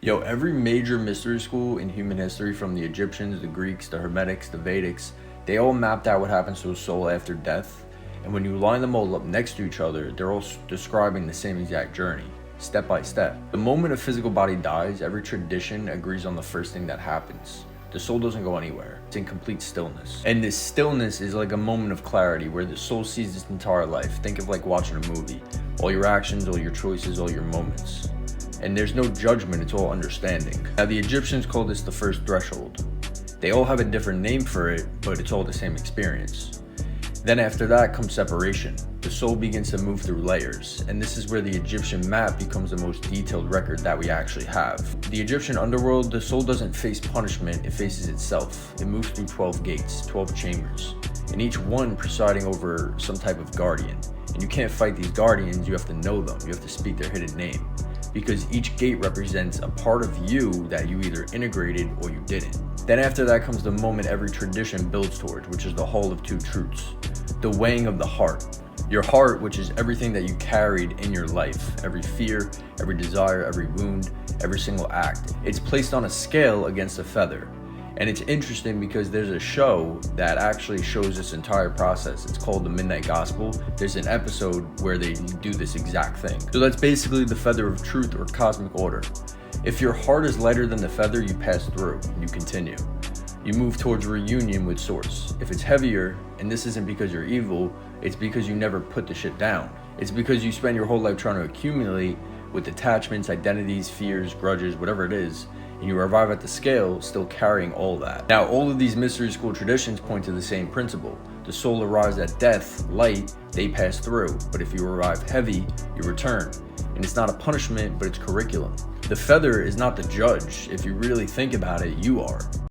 Yo, every major mystery school in human history, from the Egyptians, the Greeks, the Hermetics, the Vedics, they all mapped out what happens to a soul after death. And when you line them all up next to each other, they're all describing the same exact journey, step by step. The moment a physical body dies, every tradition agrees on the first thing that happens. The soul doesn't go anywhere. It's in complete stillness. And this stillness is like a moment of clarity where the soul sees its entire life. Think of like watching a movie. All your actions, all your choices, all your moments. And there's no judgment, it's all understanding. Now the Egyptians call this the first threshold. They all have a different name for it, but it's all the same experience. Then after that comes separation. The soul begins to move through layers, and this is where the Egyptian map becomes the most detailed record that we actually have. The Egyptian underworld, the soul doesn't face punishment, it faces itself. It moves through 12 gates, 12 chambers, and each one presiding over some type of guardian. And you can't fight these guardians, you have to know them, you have to speak their hidden name. Because each gate represents a part of you that you either integrated or you didn't. Then after that comes the moment every tradition builds towards, which is the Hall of Two Truths. The weighing of the heart. Your heart, which is everything that you carried in your life, every fear, every desire, every wound, every single act. It's placed on a scale against a feather. And it's interesting because there's a show that actually shows this entire process. It's called The Midnight Gospel. There's an episode where they do this exact thing. So that's basically the feather of truth or cosmic order. If your heart is lighter than the feather, you pass through, you continue. You move towards reunion with Source. If it's heavier, and this isn't because you're evil, it's because you never put the shit down. It's because you spend your whole life trying to accumulate with attachments, identities, fears, grudges, whatever it is, and you arrive at the scale still carrying all that. Now, all of these mystery school traditions point to the same principle. The soul arrives at death, light, they pass through. But if you arrive heavy, you return. And it's not a punishment, but it's curriculum. The feather is not the judge. If you really think about it, you are.